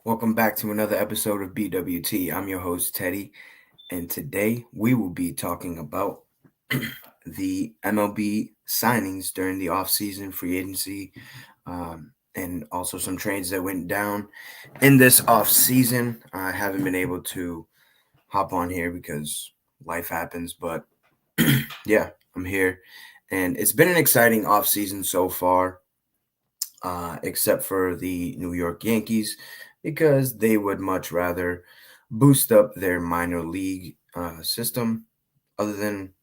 Welcome back to another episode of BWT. I'm your host, Teddy, and today we will be talking about the MLB signings during the offseason, free agency, and also some trades that went down in this offseason. I haven't been able to hop on here because life happens, but yeah, I'm here. And it's been an exciting offseason so far, except for the New York Yankees, because they would much rather boost up their minor league system other than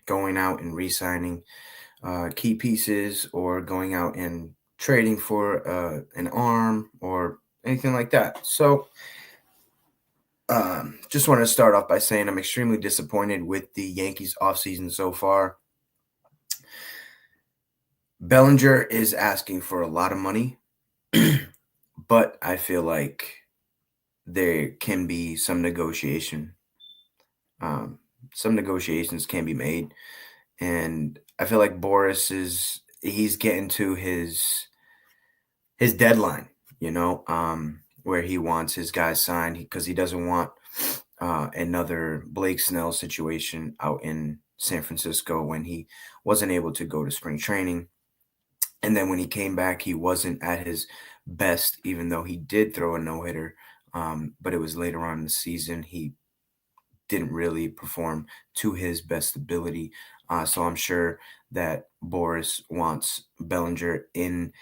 going out and re-signing key pieces or going out and trading for an arm or anything like that. So just wanted to start off by saying I'm extremely disappointed with the Yankees offseason so far. Bellinger is asking for a lot of money, but I feel like there can be some negotiation. Some negotiations can be made, and I feel like he's getting to his deadline. Where he wants his guys signed because he doesn't want another Blake Snell situation out in San Francisco when he wasn't able to go to spring training. And then when he came back, he wasn't at his best, even though he did throw a no-hitter. But it was later on in the season. He didn't really perform to his best ability. So I'm sure that Boris wants Bellinger in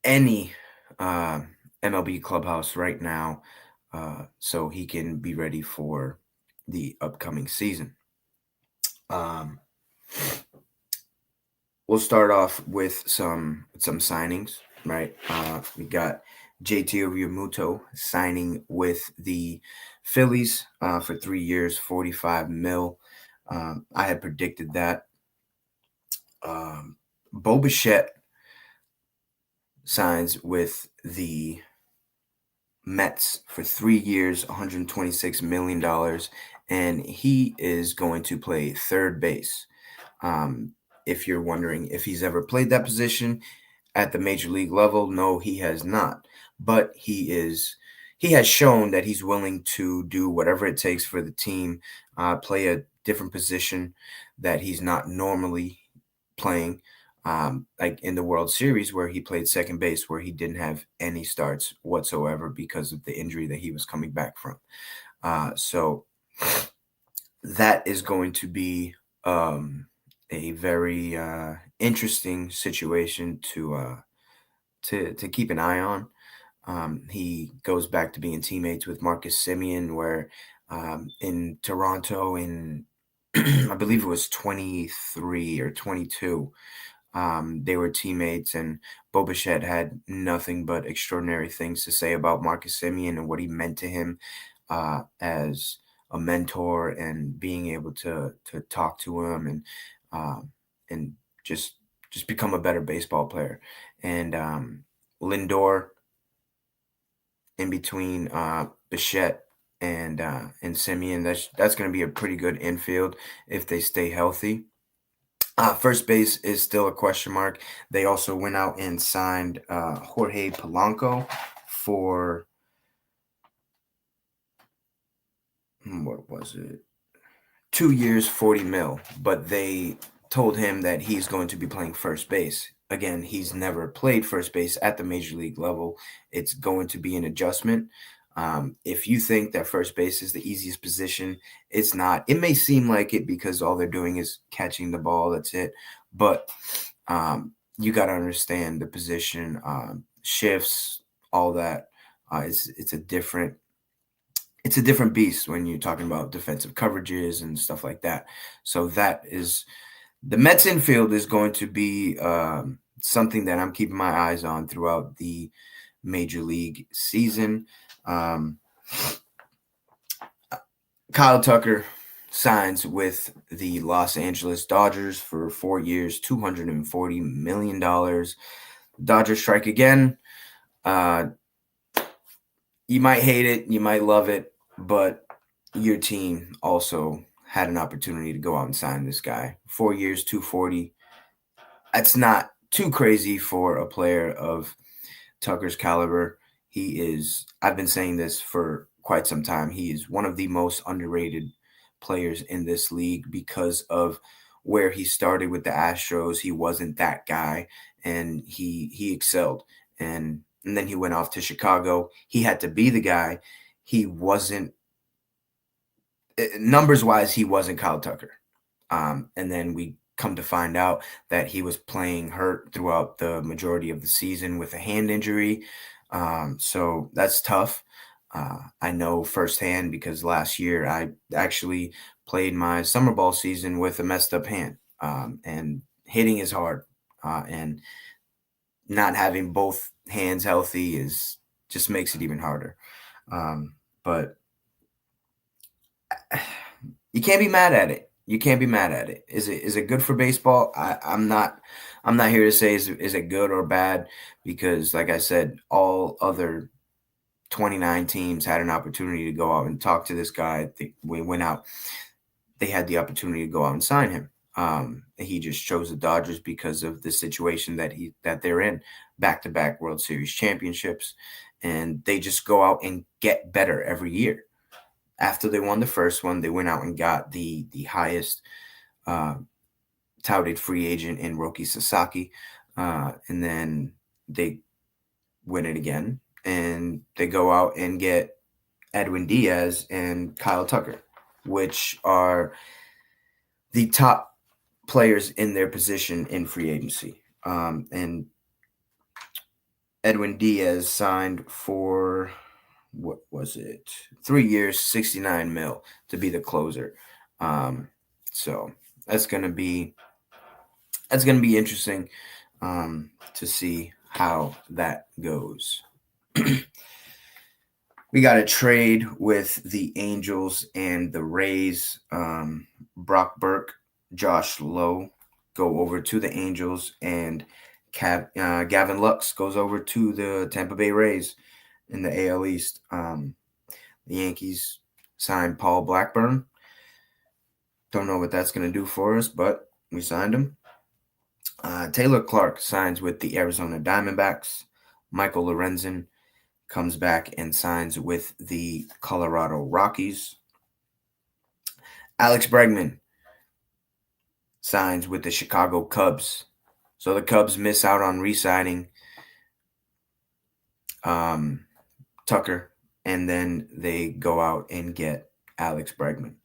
any MLB clubhouse right now so he can be ready for the upcoming season. We'll start off with some signings, right? We got JT Realmuto signing with the Phillies for 3 years, $45 million. I had predicted that. Bo Bichette signs with the Mets for 3 years, $126 million, and he is going to play third base. If you're wondering if he's ever played that position at the major league level, no, he has not. But he has shown that he's willing to do whatever it takes for the team, play a different position that he's not normally playing, like in the World Series where he played second base, where he didn't have any starts whatsoever because of the injury that he was coming back from. So that is going to be a very interesting situation to keep an eye on. He goes back to being teammates with Marcus Semien, where in Toronto in I believe it was 23 or 22, they were teammates, and Bo Bichette had nothing but extraordinary things to say about Marcus Semien and what he meant to him as a mentor and being able to talk to him and just become a better baseball player. And Lindor in between Bichette and Semien, that's going to be a pretty good infield if they stay healthy. First base is still a question mark. They also went out and signed Jorge Polanco for what was it? 2 years, $40 million, but they told him that he's going to be playing first base. Again, he's never played first base at the major league level. It's going to be an adjustment. If you think that first base is the easiest position, it's not. It may seem like it because all they're doing is catching the ball. That's it. But you got to understand the position, shifts, all that. It's a different beast when you're talking about defensive coverages and stuff like that. So that is the Mets infield is going to be something that I'm keeping my eyes on throughout the major league season. Kyle Tucker signs with the Los Angeles Dodgers for 4 years, $240 million. Dodgers strike again. You might hate it, you might love it, but your team also had an opportunity to go out and sign this guy. 4 years, 240. That's not too crazy for a player of Tucker's caliber. I've been saying this for quite some time. He is one of the most underrated players in this league because of where he started with the Astros. He wasn't that guy, and he excelled. And then he went off to Chicago. He had to be the guy. He wasn't numbers wise. He wasn't Kyle Tucker. And then we come to find out that he was playing hurt throughout the majority of the season with a hand injury. So that's tough. I know firsthand because last year I actually played my summer ball season with a messed up hand. And hitting is hard. And not having both hands healthy is just makes it even harder. But you can't be mad at it. You can't be mad at it. Is it good for baseball? I'm not here to say is it good or bad because like I said, all other 29 teams had an opportunity to go out and talk to this guy. We went out. They had the opportunity to go out and sign him. He just chose the Dodgers because of the situation that they're in, back-to-back World Series championships, and they just go out and get better every year. After they won the first one, they went out and got the highest touted free agent in Roki Sasaki, and then they win it again, and they go out and get Edwin Diaz and Kyle Tucker, which are the top players in their position in free agency. And Edwin Diaz signed for what was it? 3 years, 69 mil to be the closer. So that's gonna be interesting to see how that goes. We got a trade with the Angels and the Rays. Brock Burke, Josh Lowe go over to the Angels, and Gavin Lux goes over to the Tampa Bay Rays in the AL East. The Yankees signed Paul Blackburn. Don't know what that's going to do for us, but we signed him. Taylor Clark signs with the Arizona Diamondbacks. Michael Lorenzen comes back and signs with the Colorado Rockies. Alex Bregman signs with the Chicago Cubs. So the Cubs miss out on re-signing Tucker, and then they go out and get Alex Bregman.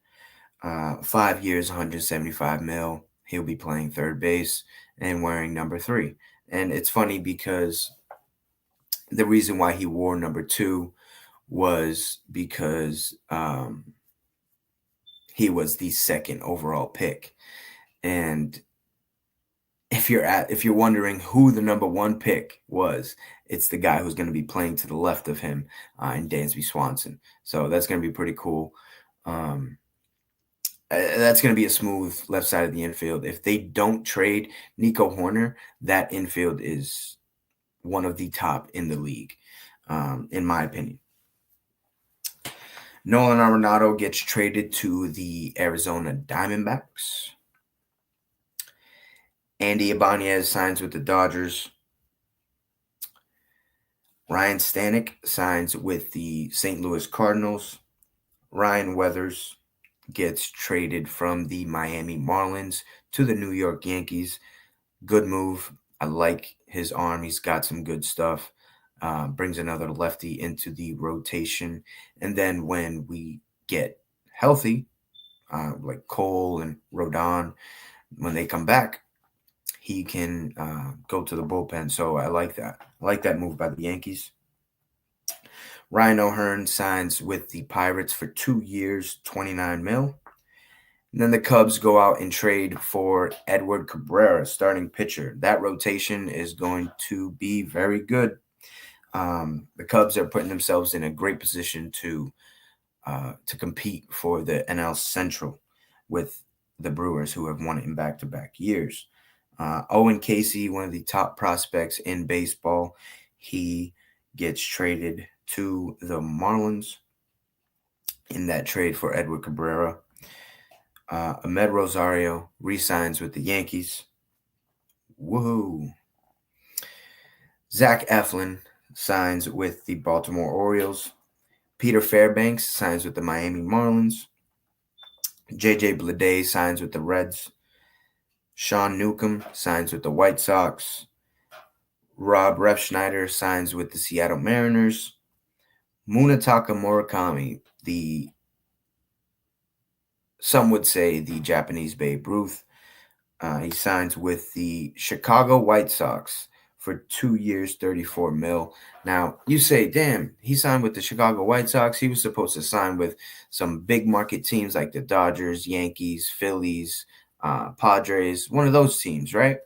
5 years, 175 mil. He'll be playing third base and wearing number 3. And it's funny because the reason why he wore number 2 was because he was the second overall pick. And if you're wondering who the number 1 pick was, it's the guy who's going to be playing to the left of him in Dansby Swanson. So that's going to be pretty cool. That's going to be a smooth left side of the infield. If they don't trade Nico Horner, that infield is one of the top in the league, in my opinion. Nolan Arenado gets traded to the Arizona Diamondbacks. Andy Ibanez signs with the Dodgers. Ryan Stanek signs with the St. Louis Cardinals. Ryan Weathers gets traded from the Miami Marlins to the New York Yankees. Good move. I like his arm. He's got some good stuff. Brings another lefty into the rotation. And then when we get healthy, like Cole and Rodon, when they come back, he can go to the bullpen. So I like that. I like that move by the Yankees. Ryan O'Hearn signs with the Pirates for 2 years, 29 mil. And then the Cubs go out and trade for Edward Cabrera, starting pitcher. That rotation is going to be very good. The Cubs are putting themselves in a great position to compete for the NL Central with the Brewers, who have won it in back-to-back years. Owen Casey, one of the top prospects in baseball, he gets traded to the Marlins in that trade for Edward Cabrera. Ahmed Rosario re-signs with the Yankees. Woohoo! Zach Eflin signs with the Baltimore Orioles. Peter Fairbanks signs with the Miami Marlins. JJ Bleday signs with the Reds. Sean Newcomb signs with the White Sox. Rob Refschneider signs with the Seattle Mariners. Munetaka Murakami, some would say the Japanese Babe Ruth. He signs with the Chicago White Sox for 2 years, 34 mil. Now, you say, damn, he signed with the Chicago White Sox. He was supposed to sign with some big market teams like the Dodgers, Yankees, Phillies, Padres, one of those teams, right?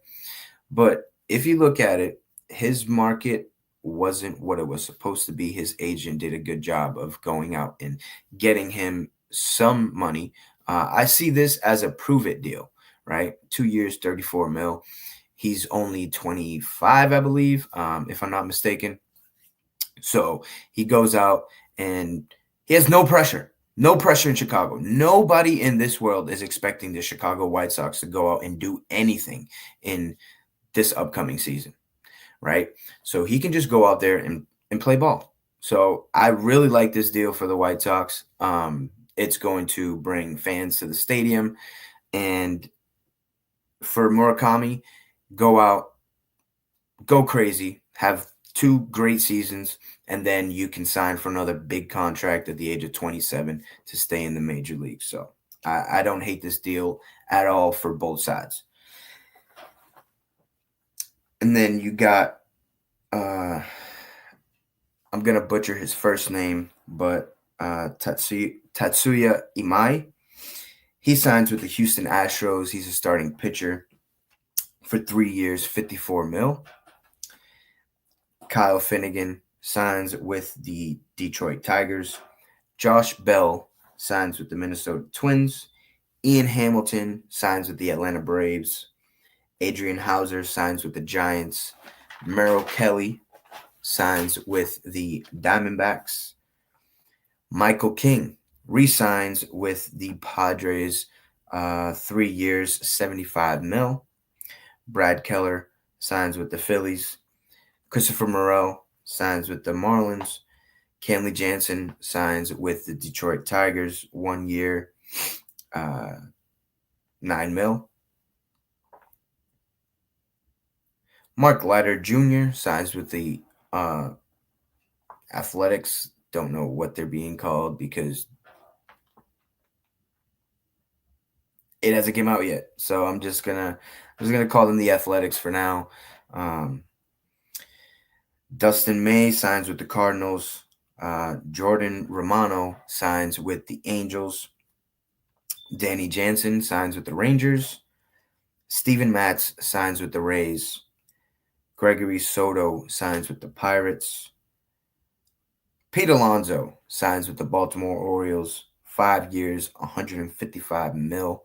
But if you look at it, his market wasn't what it was supposed to be. His agent did a good job of going out and getting him some money. I see this as a prove it deal, right? 2 years, 34 mil. He's only 25, I believe, if I'm not mistaken. So he goes out and he has no pressure. No pressure in Chicago. Nobody in this world is expecting the Chicago White Sox to go out and do anything in this upcoming season, right? So he can just go out there and play ball. So I really like this deal for the White Sox. It's going to bring fans to the stadium. And for Murakami, go out, go crazy, have 2 great seasons, and then you can sign for another big contract at the age of 27 to stay in the major leagues. So I don't hate this deal at all for both sides. And then you got, I'm going to butcher his first name, but Tatsuya Imai. He signs with the Houston Astros. He's a starting pitcher for 3 years, 54 mil. Kyle Finnegan signs with the Detroit Tigers. Josh Bell signs with the Minnesota Twins. Ian Hamilton signs with the Atlanta Braves. Adrian Hauser signs with the Giants. Merrill Kelly signs with the Diamondbacks. Michael King re-signs with the Padres, 3 years, 75 mil. Brad Keller signs with the Phillies. Christopher Morel signs with the Marlins. Kenley Jansen signs with the Detroit Tigers, 1 year, 9 mil. Mark Leiter Jr. signs with the Athletics. Don't know what they're being called because it hasn't come out yet. So I'm just gonna call them the Athletics for now. Dustin May signs with the Cardinals. Jordan Romano signs with the Angels. Danny Jansen signs with the Rangers. Steven Matz signs with the Rays. Gregory Soto signs with the Pirates. Pete Alonso signs with the Baltimore Orioles. 5 years, 155 mil.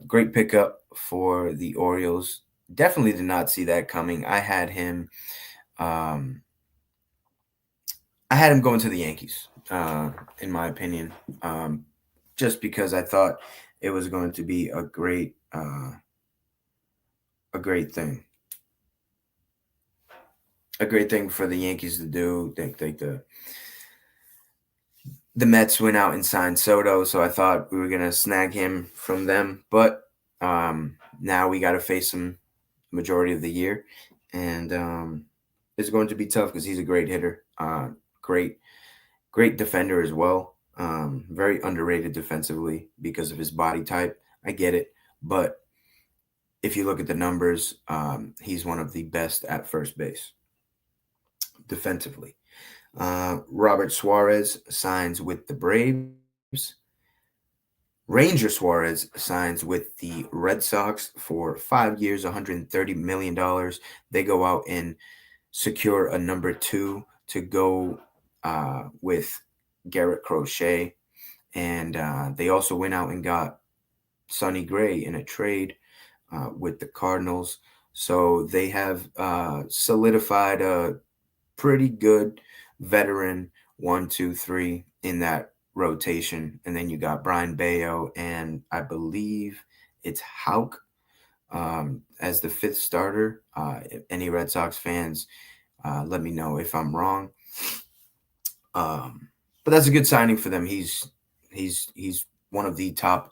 Great pickup for the Orioles. Definitely did not see that coming. I had him going to the Yankees, in my opinion, just because I thought it was going to be a great thing. A great thing for the Yankees to do. The Mets went out and signed Soto, so I thought we were going to snag him from them. But now we got to face him majority of the year. And it's going to be tough because he's a great hitter. Great defender as well. Very underrated defensively because of his body type. I get it. But if you look at the numbers, he's one of the best at first base defensively. Robert Suarez signs with the Braves. Ranger Suarez signs with the Red Sox for 5 years, $130 million. They go out and secure a number 2 to go with Garrett Crochet. And they also went out and got Sonny Gray in a trade with the Cardinals. So they have solidified a pretty good veteran 1, 2, 3 in that rotation. And then you got Brian Bayo and I believe it's Houck as the 5th starter. Any Red Sox fans Let me know if I'm wrong. But that's a good signing for them. He's one of the top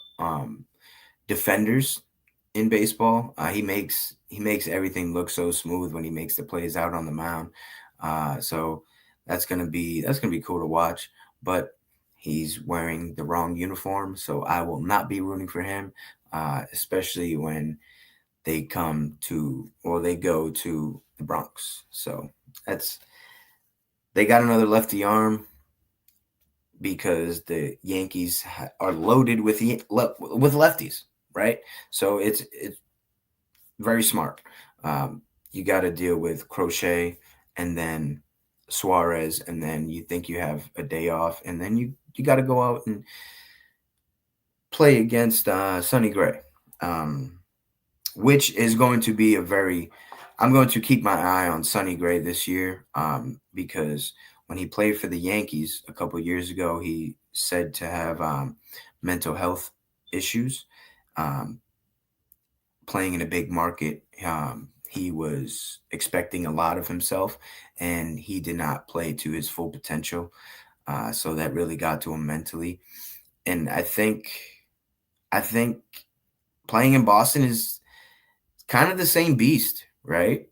defenders in baseball. He makes everything look so smooth when he makes the plays out on the mound. So that's gonna be cool to watch. But he's wearing the wrong uniform, so I will not be rooting for him, especially when they go to the Bronx. So that's they got another lefty arm because the Yankees are loaded with lefties, right? So it's very smart. You got to deal with Crochet and then Suarez, and then you think you have a day off, and then you got to go out and play against Sonny Gray, um, which is going to be a very. I'm going to keep my eye on Sonny Gray this year because when he played for the Yankees a couple years ago, he said to have mental health issues. Um, Playing in a big market, he was expecting a lot of himself, and he did not play to his full potential. So that really got to him mentally. And I think playing in Boston is kind of the same beast, right?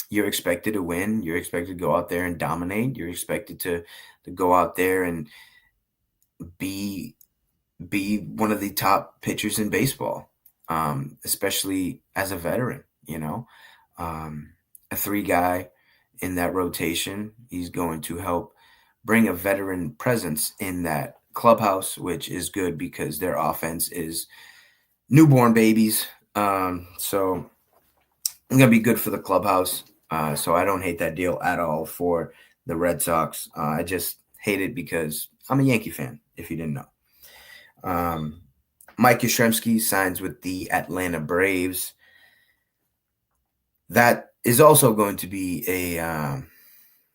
You're expected to win. You're expected to go out there and dominate. You're expected to go out there and be be one of the top pitchers in baseball, especially as a veteran. A three guy in that rotation, he's going to help bring a veteran presence in that clubhouse, which is good because their offense is newborn babies. So it's gonna be good for the clubhouse. So I don't hate that deal at all for the Red Sox. I just hate it because I'm a Yankee fan. If you didn't know. Um, Mike Yastrzemski signs with the Atlanta Braves. That is also going to be a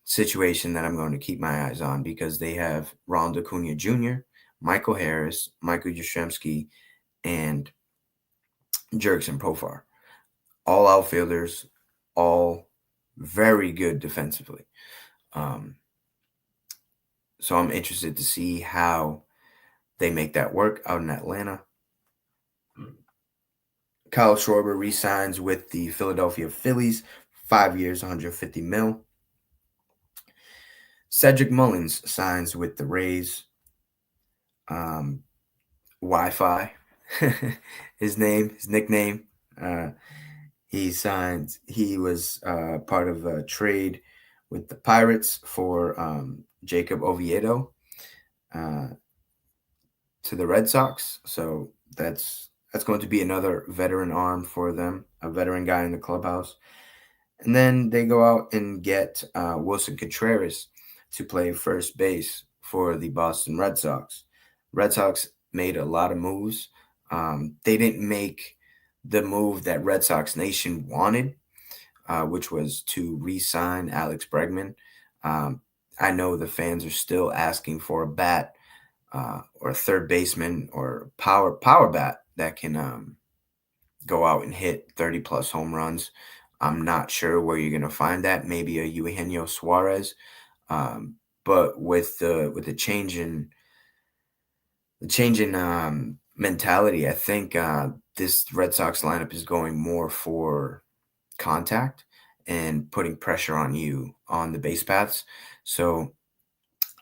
situation that I'm going to keep my eyes on because they have Ronald Acuna Jr., Michael Harris, Michael Yastrzemski, and Jurickson Profar. All outfielders, all very good defensively. Um, so I'm interested to see how they make that work out in Atlanta. Kyle Schwarber re-signs with the Philadelphia Phillies, 5 years, 150 mil. Cedric Mullins signs with the Rays. Wi-Fi, his nickname. Uh, he was part of a trade with the Pirates for Jacob Oviedo uh, to the Red Sox. So that's going to be another veteran arm for them, a veteran guy in the clubhouse. And then they go out and get Wilson Contreras to play first base for the Boston Red Sox. Red Sox made a lot of moves. They didn't make the move that Red Sox Nation wanted, which was to re-sign Alex Bregman. I know the fans are still asking for a bat or a third baseman or power bat that can go out and hit 30 plus home runs. I'm not sure where you're going to find that. Maybe a Eugenio Suarez, but with the change in mentality, I think this Red Sox lineup is going more for contact and putting pressure on you on the base paths. So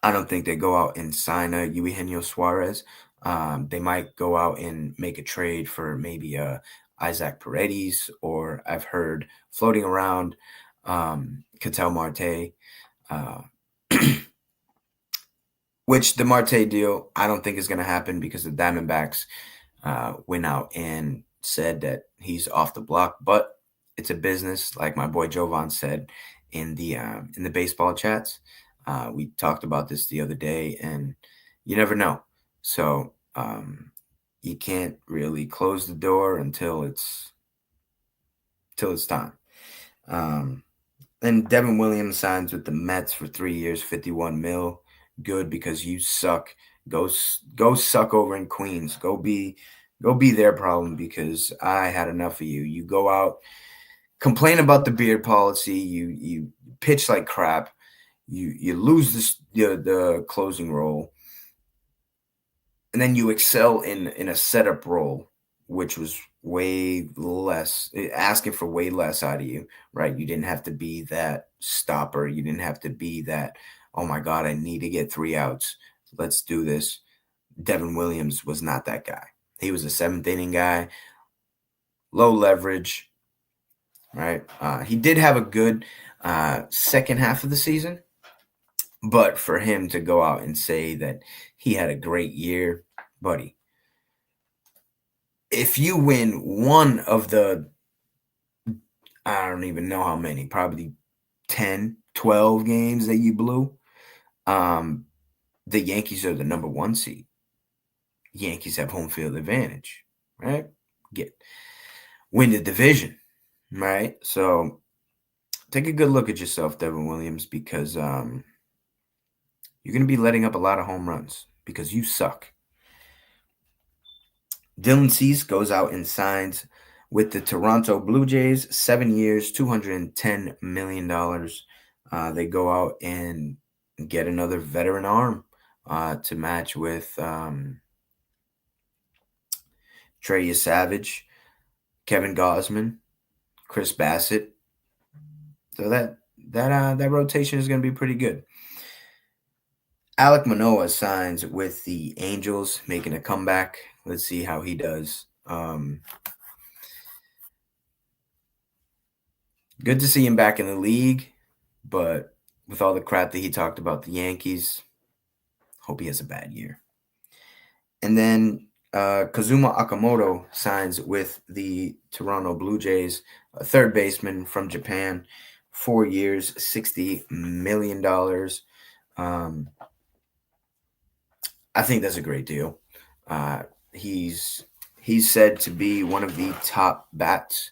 I don't think they go out and sign a Eugenio Suarez. They might go out and make a trade for maybe Isaac Paredes, or I've heard floating around Ketel Marte, uh, which the Marte deal I don't think is going to happen because the Diamondbacks went out and said that he's off the block. But it's a business, like my boy Jovan said in the baseball chats. We talked about this the other day, and you never know. So you can't really close the door until it's time. And Devin Williams signs with the Mets for 3 years, 51 mil. Good because you suck. Go suck over in Queens. Go be their problem because I had enough of you. You go out, complain about the beard policy. You pitch like crap. You lose the closing role, and then you excel in a setup role, which was way less, asking for way less out of you, right? You didn't have to be that stopper. You didn't have to be that, oh my God, I need to get 3 outs. Let's do this. Devin Williams was not that guy. He was a seventh inning guy, low leverage, right? He did have a good second half of the season, but for him to go out and say that he had a great year, buddy, if you win one of the, I don't even know how many, probably 10, 12 games that you blew, the Yankees are the number 1 seed. Yankees have home field advantage, right? Win the division, right? So take a good look at yourself, Devin Williams, because you're going to be letting up a lot of home runs because you suck. Dylan Cease goes out and signs with the Toronto Blue Jays, 7 years, $210 million. They go out and get another veteran arm to match with Trey Savage, Kevin Gausman, Chris Bassett. So that rotation is going to be pretty good. Alek Manoah signs with the Angels, making a comeback. Let's see how he does. Good to see him back in the league, but with all the crap that he talked about the Yankees, hope he has a bad year. And then Kazuma Okamoto signs with the Toronto Blue Jays, a third baseman from Japan, 4 years, $60 million. I think that's a great deal. He's said to be one of the top bats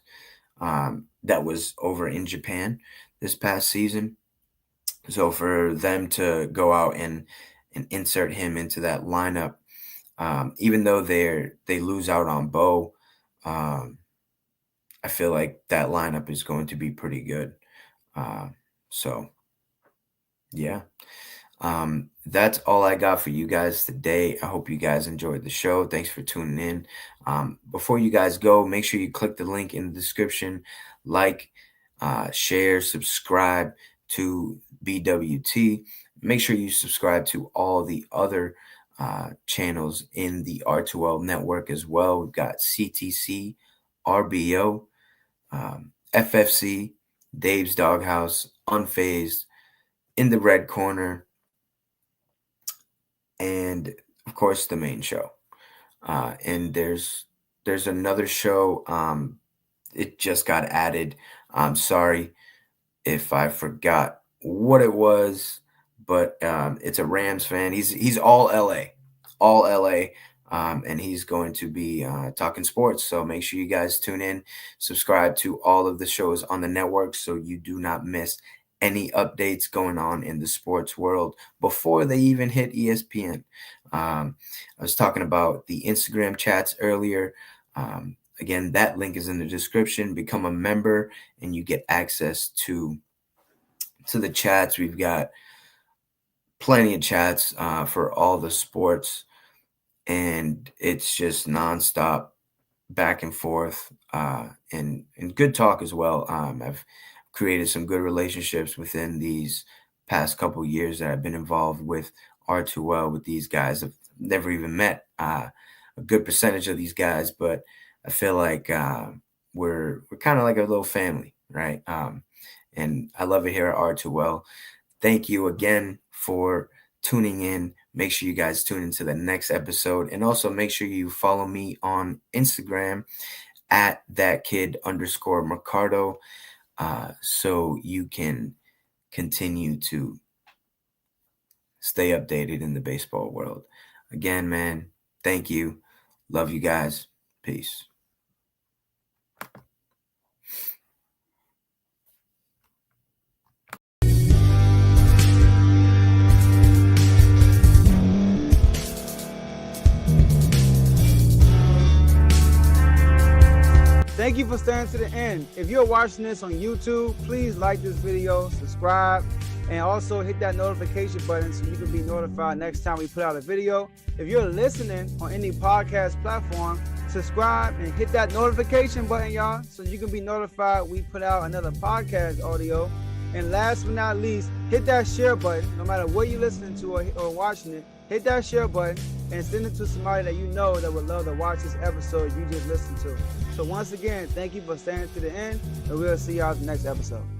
that was over in Japan this past season. So for them to go out and insert him into that lineup, even though they lose out on Bo, I feel like that lineup is going to be pretty good. So yeah. That's all I got for you guys today. I hope you guys enjoyed the show. Thanks for tuning in. Before you guys go, make sure you click the link in the description, like, share, subscribe to BWT. Make sure you subscribe to all the other channels in the R2L network as well. We've got CTC, RBO, FFC, Dave's Doghouse, Unfazed, In the Red Corner, and of course the main show. And there's another show. It just got added. I'm sorry if I forgot what it was, but it's a Rams fan. He's all LA, and he's going to be talking sports. So make sure you guys tune in, subscribe to all of the shows on the network so you do not miss any updates going on in the sports world before they even hit ESPN. I was talking about the Instagram chats earlier. Again, that link is in the description. Become a member and you get access to the chats. We've got plenty of chats for all the sports, and it's just nonstop back and forth and good talk as well. I've created some good relationships within these past couple years that I've been involved with R2L with these guys. I've never even met a good percentage of these guys, but I feel like we're kind of like a little family, right? And I love it here at R2L. Thank you again for tuning in. Make sure you guys tune into the next episode, and also make sure you follow me on Instagram at @thatkid_Mercado. So you can continue to stay updated in the baseball world. Again, man, thank you. Love you guys. Peace. Thank you for staying to the end. If you're watching this on YouTube, please like this video, subscribe, and also hit that notification button so you can be notified next time we put out a video. If you're listening on any podcast platform, subscribe and hit that notification button, y'all, so you can be notified we put out another podcast audio. And last but not least, hit that share button. No matter what you're listening to or watching it, hit that share button and send it to somebody that you know that would love to watch this episode you just listened to. So once again, thank you for staying to the end, and we'll see y'all in the next episode.